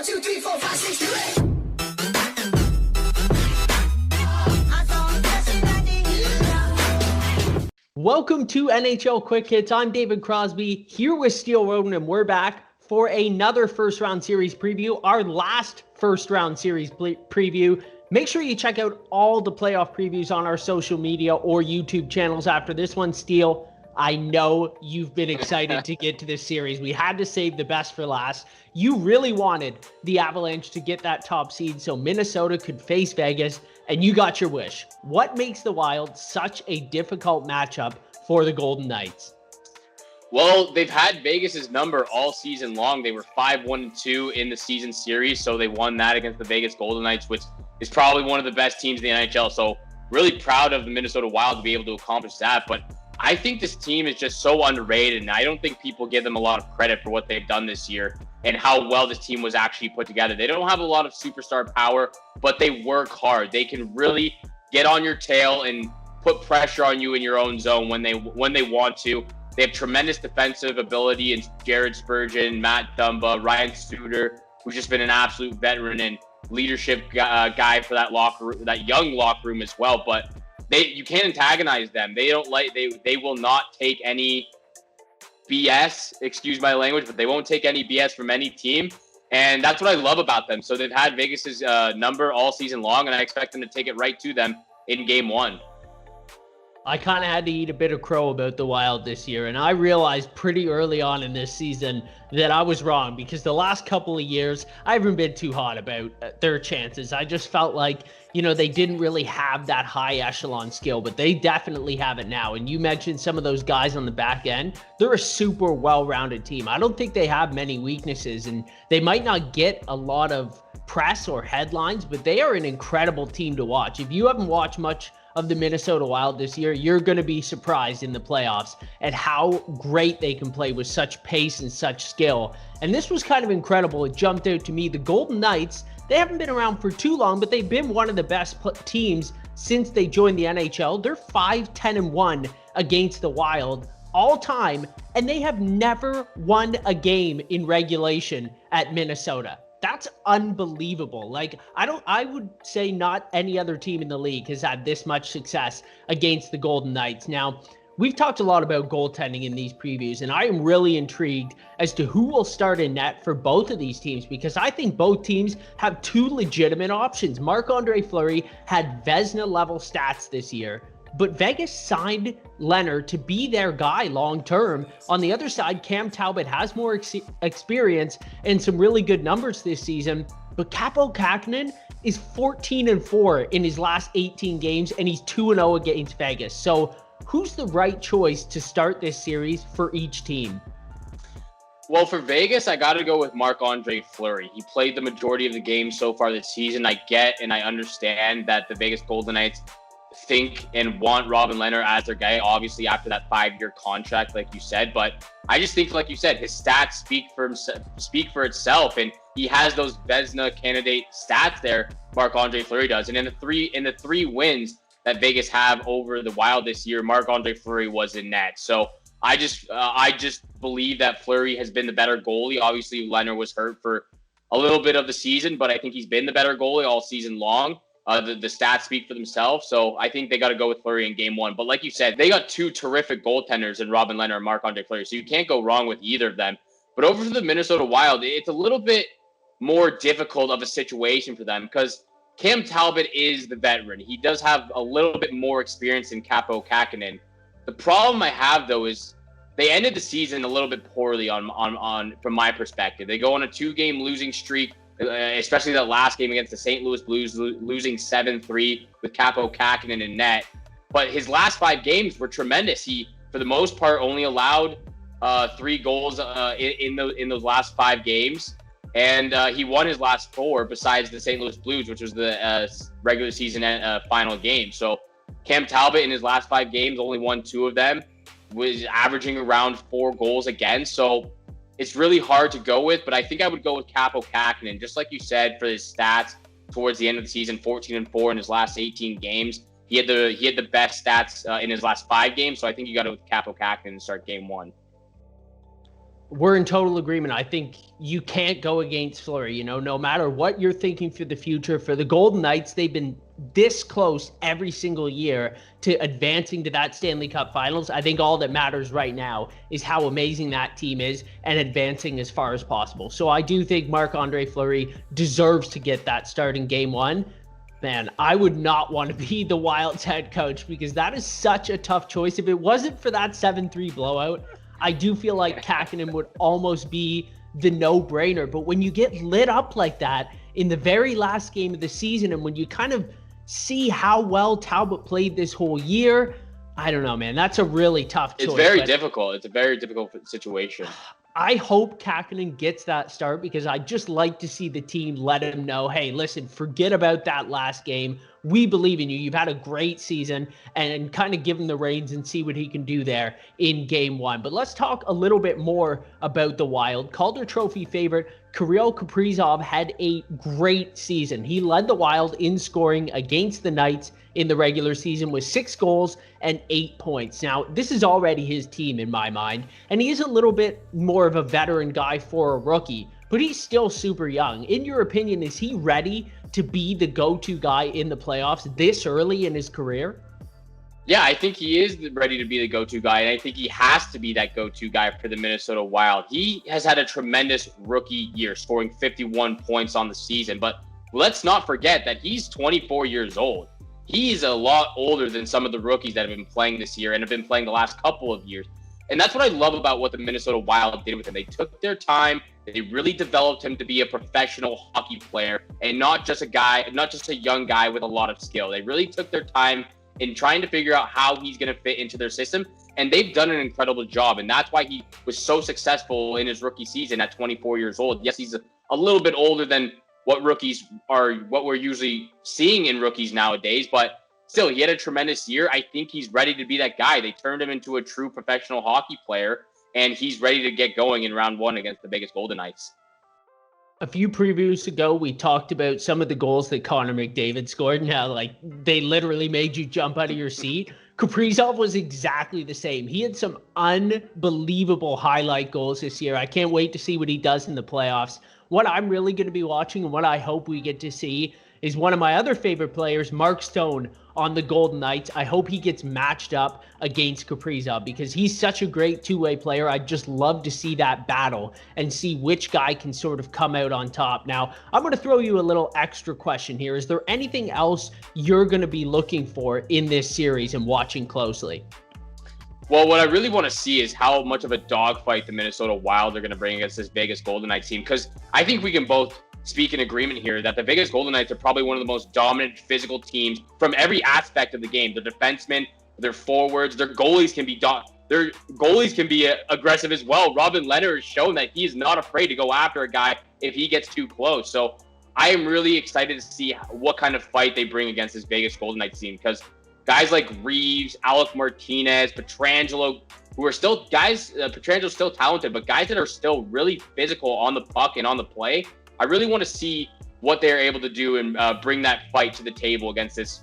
1, 2, 3, 4, 5, 6, 7, 8. Welcome to NHL Quick Hits. I'm David Crosby here with Steele Roden, and we're back for another first round series preview, our last first round series preview. Make sure you check out all the playoff previews on our social media or YouTube channels after this one. Steele, I know you've been excited to get to this series. We had to save the best for last. You really wanted the Avalanche to get that top seed so Minnesota could face Vegas, and you got your wish. What makes the Wild such a difficult matchup for the Golden Knights? Well, they've had Vegas's number all season long. They were 5-1-2 in the season series, so they won that against the Vegas Golden Knights, which is probably one of the best teams in the NHL. So really proud of the Minnesota Wild to be able to accomplish that. But I think this team is just so underrated, and I don't think people give them a lot of credit for what they've done this year and how well this team was actually put together. They don't have a lot of superstar power, but they work hard. They can really get on your tail and put pressure on you in your own zone when they want to. They have tremendous defensive ability in Jared Spurgeon, Matt Dumba, Ryan Suter, who's just been an absolute veteran and leadership guy for that young locker room as well. But you can't antagonize them. They will not take any BS, excuse my language, but they won't take any BS from any team. And that's what I love about them. So they've had Vegas's number all season long, and I expect them to take it right to them in game one. I kind of had to eat a bit of crow about the Wild this year, and I realized pretty early on in this season that I was wrong, because the last couple of years, I haven't been too hot about their chances. I just felt like, they didn't really have that high echelon skill, but they definitely have it now. And you mentioned some of those guys on the back end. They're a super well-rounded team. I don't think they have many weaknesses, and they might not get a lot of press or headlines, but they are an incredible team to watch. If you haven't watched much of the Minnesota Wild this year, you're going to be surprised in the playoffs at how great they can play with such pace and such skill. And this was kind of incredible. It jumped out to me. The Golden Knights, they haven't been around for too long, but they've been one of the best teams since they joined the NHL. They're 5-10-1 against the Wild all time, and they have never won a game in regulation at Minnesota. That's unbelievable. I would say not any other team in the league has had this much success against the Golden Knights. Now, we've talked a lot about goaltending in these previews, and I am really intrigued as to who will start in net for both of these teams, because I think both teams have two legitimate options. Marc-Andre Fleury had Vezina-level stats this year, but Vegas signed Leonard to be their guy long-term. On the other side, Cam Talbot has more experience and some really good numbers this season, but Kaapo Kähkönen is 14-4 in his last 18 games, and he's 2-0 against Vegas. So who's the right choice to start this series for each team? Well, for Vegas, I got to go with Marc-Andre Fleury. He played the majority of the games so far this season. I get and I understand that the Vegas Golden Knights think and want Robin Lehner as their guy, obviously after that 5-year contract, like you said. But I just think, like you said, his stats speak for itself, and he has those Vezina candidate stats there. Marc-Andre Fleury does, and in the three wins that Vegas have over the Wild this year, Marc-Andre Fleury was in net. So I just believe that Fleury has been the better goalie. Obviously, Lehner was hurt for a little bit of the season, but I think he's been the better goalie all season long. The stats speak for themselves, so I think they got to go with Fleury in game one. But like you said, they got two terrific goaltenders in Robin Lehner and Marc-Andre Fleury, so you can't go wrong with either of them. But over to the Minnesota Wild, it's a little bit more difficult of a situation for them because Cam Talbot is the veteran. He does have a little bit more experience than Kaapo Kähkönen. The problem I have, though, is they ended the season a little bit poorly on from my perspective. They go on a 2-game losing streak, especially that last game against the St. Louis Blues, losing 7-3 with Kaapo Kähkönen in net. But his last 5 games were tremendous. He, for the most part, only allowed 3 goals in those last 5 games. And he won his last 4 besides the St. Louis Blues, which was the regular season final game. So Cam Talbot in his last 5 games only won 2 of them, was averaging around 4 goals again. So it's really hard to go with, but I think I would go with Kaapo Kähkönen. Just like you said, for his stats towards the end of the season, 14-4 in his last 18 games. He had the best stats in his last 5 games, so I think you got to go with Kaapo Kähkönen and start game one. We're in total agreement. I think you can't go against Fleury. You know, no matter what you're thinking for the future, for the Golden Knights, they've been this close every single year to advancing to that Stanley Cup Finals. I think all that matters right now is how amazing that team is and advancing as far as possible. So I do think Marc-Andre Fleury deserves to get that start in Game 1. Man, I would not want to be the Wild's head coach because that is such a tough choice. If it wasn't for that 7-3 blowout, I do feel like Kakkonen would almost be the no-brainer. But when you get lit up like that in the very last game of the season, and when you kind of see how well Talbot played this whole year, I don't know, man. That's a really tough choice. It's very difficult. It's a very difficult situation. I hope Kakkonen gets that start because I just like to see the team let him know, hey, listen, forget about that last game. We believe in you. You've had a great season, and kind of give him the reins and see what he can do there in Game 1. But let's talk a little bit more about the Wild. Calder Trophy favorite Kirill Kaprizov had a great season. He led the Wild in scoring against the Knights in the regular season with 6 goals and 8 points. Now, this is already his team in my mind, and he is a little bit more of a veteran guy for a rookie, but he's still super young. In your opinion, is he ready to be the go-to guy in the playoffs this early in his career? Yeah, I think he is ready to be the go-to guy, and I think he has to be that go-to guy for the Minnesota Wild. He has had a tremendous rookie year, scoring 51 points on the season, but let's not forget that he's 24 years old. He's a lot older than some of the rookies that have been playing this year and have been playing the last couple of years. And that's what I love about what the Minnesota Wild did with him. They took their time. They really developed him to be a professional hockey player and not just a young guy with a lot of skill. They really took their time in trying to figure out how he's going to fit into their system. And they've done an incredible job. And that's why he was so successful in his rookie season at 24 years old. Yes, he's a little bit older than what we're usually seeing in rookies nowadays, but still, he had a tremendous year. I think he's ready to be that guy. They turned him into a true professional hockey player, and he's ready to get going in round 1 against the Vegas Golden Knights. A few previews ago, we talked about some of the goals that Connor McDavid scored. Now, they literally made you jump out of your seat. Kaprizov was exactly the same. He had some unbelievable highlight goals this year. I can't wait to see what he does in the playoffs. What I'm really going to be watching and what I hope we get to see is one of my other favorite players, Mark Stone, on the Golden Knights. I hope he gets matched up against Kaprizov because he's such a great two-way player. I'd just love to see that battle and see which guy can sort of come out on top. Now, I'm going to throw you a little extra question here. Is there anything else you're going to be looking for in this series and watching closely? Well, what I really want to see is how much of a dogfight the Minnesota Wild are going to bring against this Vegas Golden Knights team, because I think we can both speak in agreement here that the Vegas Golden Knights are probably one of the most dominant physical teams from every aspect of the game. Their defensemen, their forwards, their goalies can be aggressive as well. Robin Lehner has shown that he is not afraid to go after a guy if he gets too close. So I am really excited to see what kind of fight they bring against this Vegas Golden Knights team, because guys like Reeves, Alec Martinez, Pietrangelo, who are still guys, Pietrangelo's still talented, but guys that are still really physical on the puck and on the play, I really want to see what they're able to do and bring that fight to the table against this,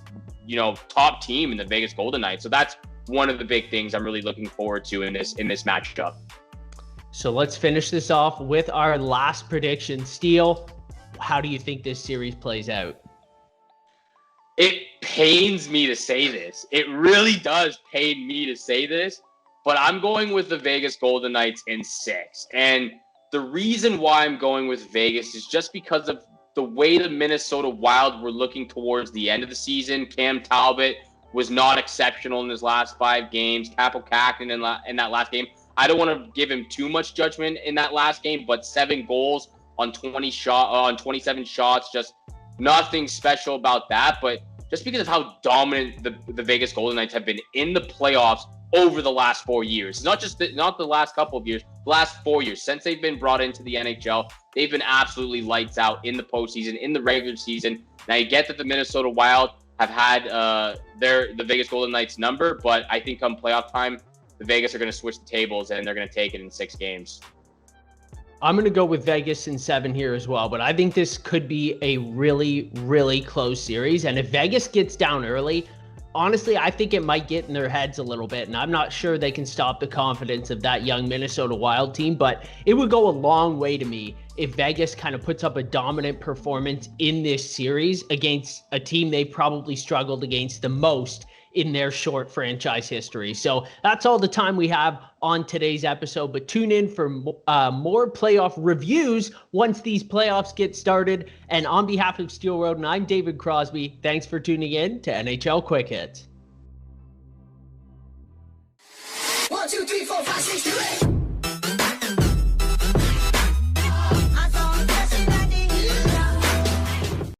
top team in the Vegas Golden Knights. So that's one of the big things I'm really looking forward to in this matchup. So let's finish this off with our last prediction. Steele, how do you think this series plays out? It pains me to say this. It really does pain me to say this, but I'm going with the Vegas Golden Knights in 6. And the reason why I'm going with Vegas is just because of the way the Minnesota Wild were looking towards the end of the season. Cam Talbot was not exceptional in his last 5 games. Kaapo Kakkonen in that last game. I don't want to give him too much judgment in that last game, but 7 goals on 27 shots, just nothing special about that. But just because of how dominant the Vegas Golden Knights have been in the playoffs over the last 4 years. It's not the last couple of years, the last 4 years. Since they've been brought into the NHL, they've been absolutely lights out in the postseason, in the regular season. Now, you get that the Minnesota Wild have had the Vegas Golden Knights number, but I think come playoff time, the Vegas are going to switch the tables and they're going to take it in 6 games. I'm going to go with Vegas in 7 here as well, but I think this could be a really, really close series. And if Vegas gets down early, honestly, I think it might get in their heads a little bit, and I'm not sure they can stop the confidence of that young Minnesota Wild team, but it would go a long way to me if Vegas kind of puts up a dominant performance in this series against a team they probably struggled against the most in their short franchise history. So that's all the time we have on today's episode, but tune in for more playoff reviews once these playoffs get started. And on behalf of Steel Road, and I'm David Crosby, thanks for tuning in to NHL Quick Hit. 1, 2, 3, 4, 5, 6, 7, 8.